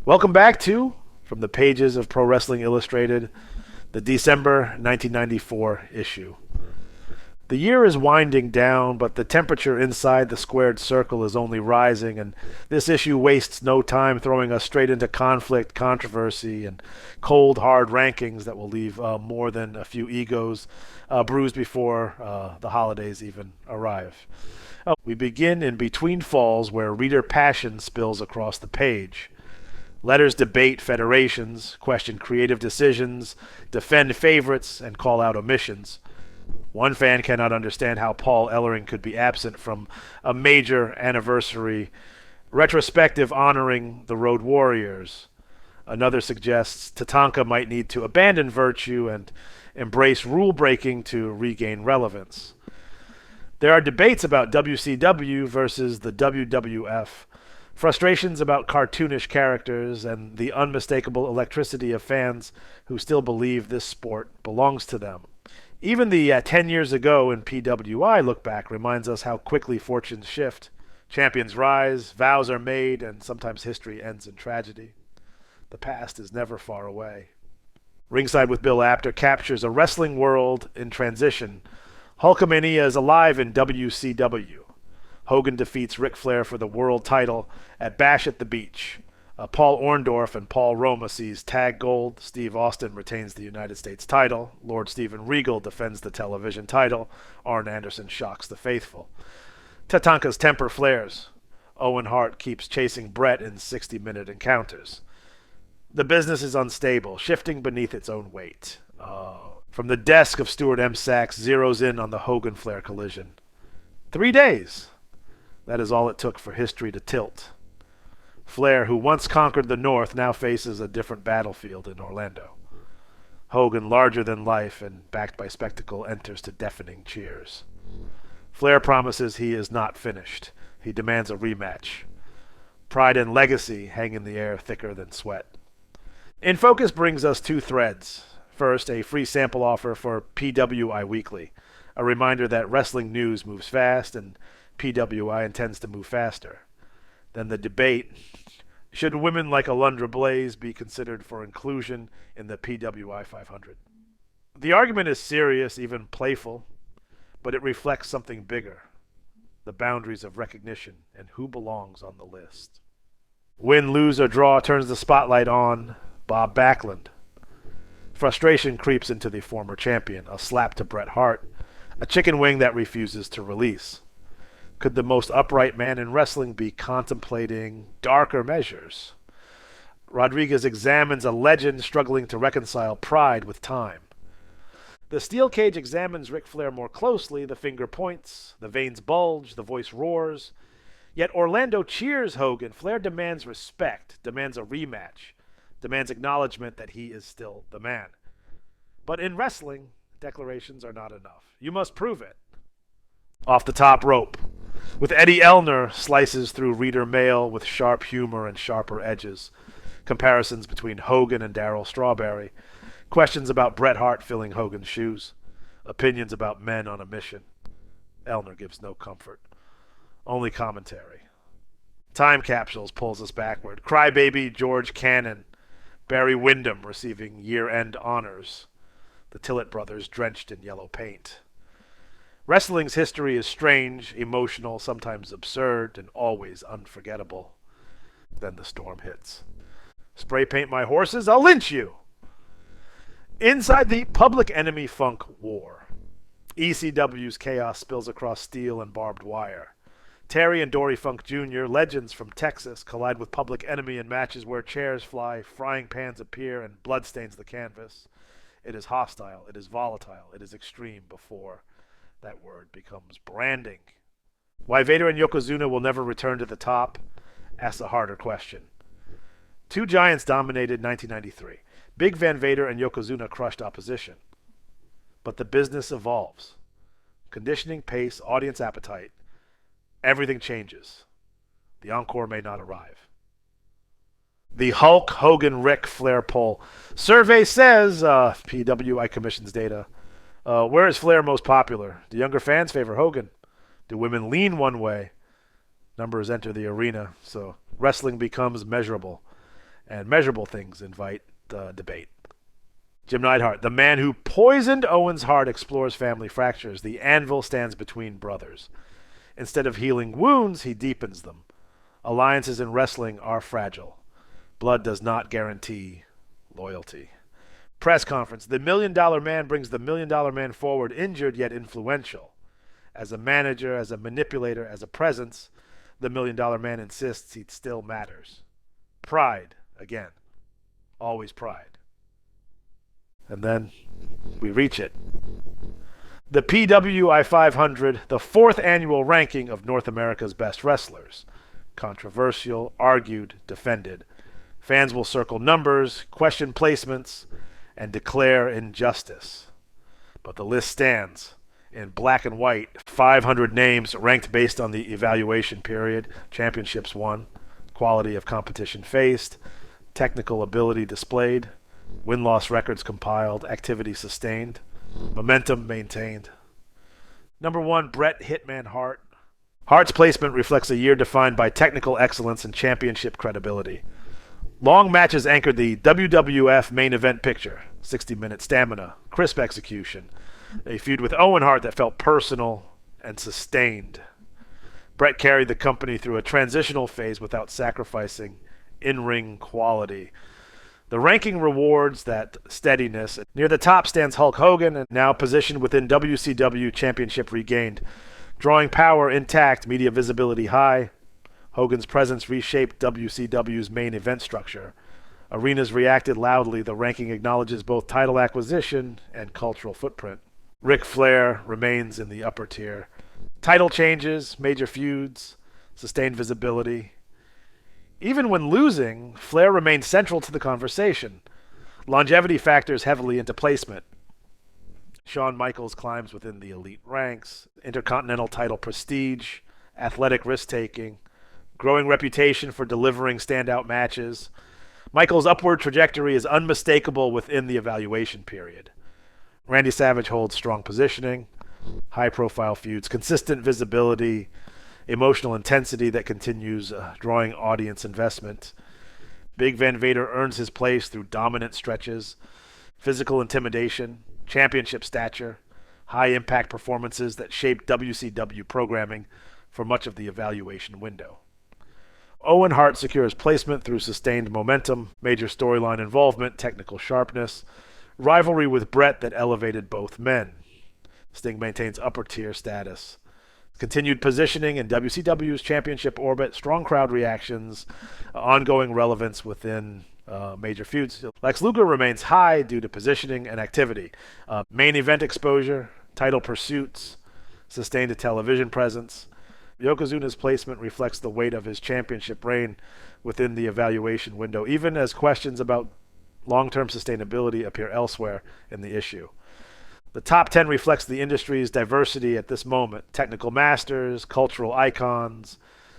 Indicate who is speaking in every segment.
Speaker 1: Welcome back to From the Pages of Pro Wrestling Illustrated, the December 1994 issue. The year is winding down, but the temperature inside the squared circle is only rising, and this issue wastes no time throwing us straight into conflict, controversy, and cold, hard rankings that will leave more than a few egos bruised before the holidays even arrive. We begin in Between Falls, where reader passion spills across the page. Letters debate federations, question creative decisions, defend favorites, and call out omissions. One fan cannot understand how Paul Ellering could be absent from a major anniversary retrospective honoring the Road Warriors. Another suggests Tatanka might need to abandon virtue and embrace rule breaking to regain relevance. There are debates about WCW versus the WWF, frustrations about cartoonish characters, and the unmistakable electricity of fans who still believe this sport belongs to them. Even the 10 years ago in PWI look back reminds us how quickly fortunes shift. Champions rise, vows are made, and sometimes history ends in tragedy. The past is never far away. Ringside with Bill Apter captures a wrestling world in transition. Hulkamania is alive in WCW. Hogan defeats Ric Flair for the world title at Bash at the Beach. Paul Orndorff and Paul Roma seize tag gold. Steve Austin retains the United States title. Lord Steven Regal defends the television title. Arn Anderson shocks the faithful. Tatanka's temper flares. Owen Hart keeps chasing Bret in 60-minute encounters. The business is unstable, shifting beneath its own weight. From the desk of Stuart M. Sachs zeroes in on the Hogan-Flair collision. 3 days. That is all it took for history to tilt. Flair, who once conquered the North, now faces a different battlefield in Orlando. Hogan, larger than life and backed by spectacle, enters to deafening cheers. Flair promises he is not finished. He demands a rematch. Pride and legacy hang in the air thicker than sweat. In Focus brings us 2 threads. First, a free sample offer for PWI Weekly, a reminder that wrestling news moves fast and PWI intends to move faster. Then the debate, should women like Alundra Blaze be considered for inclusion in the PWI 500? The argument is serious, even playful, but it reflects something bigger, the boundaries of recognition and who belongs on the list. Win, lose, or draw turns the spotlight on Bob Backlund. Frustration creeps into the former champion, a slap to Bret Hart, a chicken wing that refuses to release. Could the most upright man in wrestling be contemplating darker measures? Rodriguez examines a legend struggling to reconcile pride with time. The steel cage examines Ric Flair more closely. The finger points, the veins bulge, the voice roars. Yet Orlando cheers Hogan. Flair demands respect, demands a rematch, demands acknowledgement that he is still the man. But in wrestling, declarations are not enough. You must prove it. Off the top rope, with Eddie Elner slices through reader mail with sharp humor and sharper edges. Comparisons between Hogan and Darryl Strawberry. Questions about Bret Hart filling Hogan's shoes. Opinions about men on a mission. Elner gives no comfort. Only commentary. Time Capsules pulls us backward. Crybaby George Cannon. Barry Windham receiving year-end honors. The Tillett brothers drenched in yellow paint. Wrestling's history is strange, emotional, sometimes absurd, and always unforgettable. Then the storm hits. Spray paint my horses, I'll lynch you! Inside the Public Enemy Funk War. ECW's chaos spills across steel and barbed wire. Terry and Dory Funk Jr., legends from Texas, collide with Public Enemy in matches where chairs fly, frying pans appear, and blood stains the canvas. It is hostile, it is volatile, it is extreme before that word becomes branding. Why Vader and Yokozuna will never return to the top? Asks a harder question. 2 giants dominated 1993. Big Van Vader and Yokozuna crushed opposition. But the business evolves. Conditioning, pace, audience appetite. Everything changes. The encore may not arrive. The Hulk Hogan Ric Flair poll. Survey says, PWI commissions data, where is Flair most popular? Do younger fans favor Hogan? Do women lean one way? Numbers enter the arena, so wrestling becomes measurable. and measurable things invite debate. Jim Neidhart, the man who poisoned Owen's heart, explores family fractures. The anvil stands between brothers. Instead of healing wounds, he deepens them. Alliances in wrestling are fragile. Blood does not guarantee loyalty. Press conference. The $1 Million Man brings the $1 Million Man forward, injured yet influential. As a manager, as a manipulator, as a presence, the $1 Million Man insists he still matters. Pride, again. Always pride. And then we reach it. The PWI 500, the 4th annual ranking of North America's best wrestlers. Controversial, argued, defended. Fans will circle numbers, question placements, and declare injustice. But the list stands. In black and white, 500 names ranked based on the evaluation period, championships won, quality of competition faced, technical ability displayed, win-loss records compiled, activity sustained, momentum maintained. Number 1, Bret Hitman Hart. Hart's placement reflects a year defined by technical excellence and championship credibility. Long matches anchored the WWF main event picture. 60-minute stamina, crisp execution. A feud with Owen Hart that felt personal and sustained. Bret carried the company through a transitional phase without sacrificing in-ring quality. The ranking rewards that steadiness. Near the top stands Hulk Hogan, and now positioned within WCW Championship regained. Drawing power intact, media visibility high. Hogan's presence reshaped WCW's main event structure. Arenas reacted loudly. The ranking acknowledges both title acquisition and cultural footprint. Ric Flair remains in the upper tier. Title changes, major feuds, sustained visibility. Even when losing, Flair remained central to the conversation. Longevity factors heavily into placement. Shawn Michaels climbs within the elite ranks. Intercontinental title prestige, athletic risk-taking, growing reputation for delivering standout matches. Michaels' upward trajectory is unmistakable within the evaluation period. Randy Savage holds strong positioning, high-profile feuds, consistent visibility, emotional intensity that continues drawing audience investment. Big Van Vader earns his place through dominant stretches, physical intimidation, championship stature, high-impact performances that shaped WCW programming for much of the evaluation window. Owen Hart secures placement through sustained momentum, major storyline involvement, technical sharpness, rivalry with Bret that elevated both men. Sting maintains upper-tier status. Continued positioning in WCW's championship orbit, strong crowd reactions, ongoing relevance within major feuds. Lex Luger remains high due to positioning and activity. Main event exposure, title pursuits, sustained television presence. Yokozuna's placement reflects the weight of his championship reign within the evaluation window, even as questions about long-term sustainability appear elsewhere in the issue. The top 10 reflects the industry's diversity at this moment. Technical masters, cultural icons,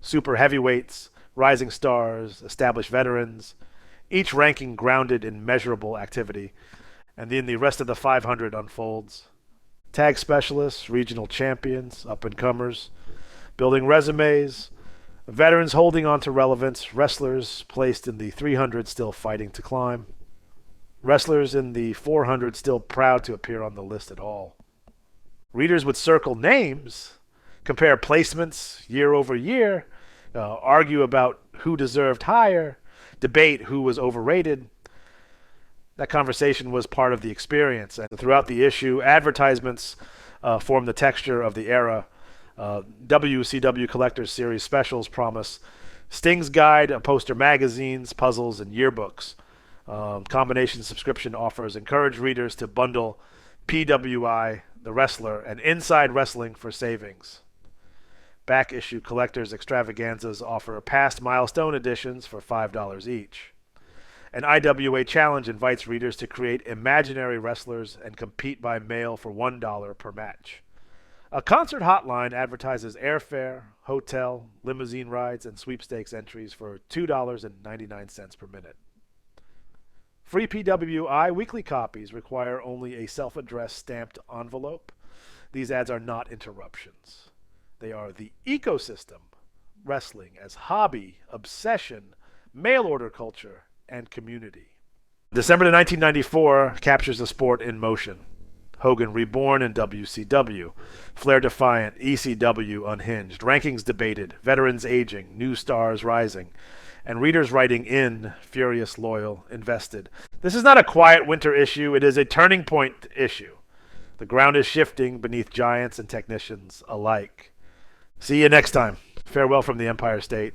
Speaker 1: super heavyweights, rising stars, established veterans, each ranking grounded in measurable activity. And then the rest of the 500 unfolds. Tag specialists, regional champions, up-and-comers, building resumes, veterans holding on to relevance, wrestlers placed in the 300 still fighting to climb. Wrestlers in the 400 still proud to appear on the list at all. Readers would circle names, compare placements year over year, argue about who deserved higher, debate who was overrated. That conversation was part of the experience. And throughout the issue, advertisements formed the texture of the era. WCW Collector's Series specials promise Sting's Guide, poster magazines, puzzles, and yearbooks. Combination subscription offers encourage readers to bundle PWI, the wrestler, and Inside Wrestling for savings. Back issue collectors extravaganzas offer past milestone editions for $5 each. An IWA challenge invites readers to create imaginary wrestlers and compete by mail for $1 per match. A concert hotline advertises airfare, hotel, limousine rides, and sweepstakes entries for $2.99 per minute. Free PWI weekly copies require only a self-addressed stamped envelope. These ads are not interruptions. They are the ecosystem, wrestling as hobby, obsession, mail order culture, and community. December of 1994 captures the sport in motion. Hogan reborn in WCW, Flair defiant, ECW unhinged, rankings debated, veterans aging, new stars rising, and readers writing in, furious, loyal, invested. This is not a quiet winter issue, it is a turning point issue. The ground is shifting beneath giants and technicians alike. See you next time. Farewell from the Empire State.